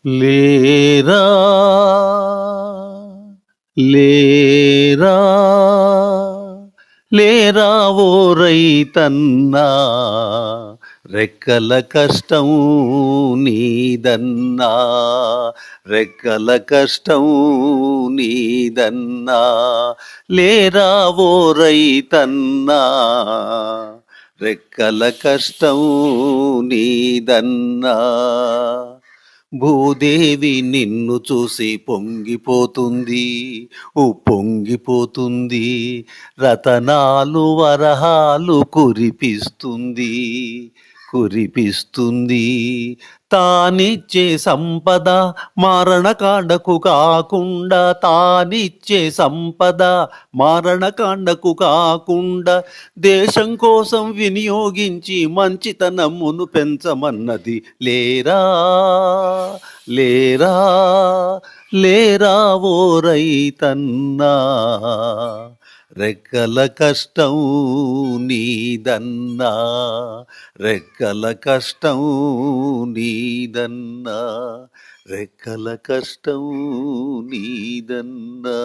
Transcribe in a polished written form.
లేరా లేరా లేరా ఓ రైతన్నా, రెక్కల కష్టం నీదన్నా, రెక్కల కష్టం నీదన్నా. లేరా ఓ రైతన్నా, రెక్కల కష్టం నీదన్నా. భూదేవి నిన్ను చూసి పొంగిపోతుంది, పొంగిపోతుంది. రతనాలు వరహాలు కురిపిస్తుంది, కురిపిస్తుంది. తానిచ్చే సంపద మారణకాండకు కాకుండా, తానిచ్చే సంపద మారణకాండకు కాకుండా, దేశం కోసం వినియోగించి మంచితనమును పెంచమన్నది. లేరా లేరా లేరా ఓ రైతన్నా, రెక్కల కష్టం నీదన్నా, రెక్కల కష్టం నీదన్నా, రెక్కల కష్టం నీదన్నా.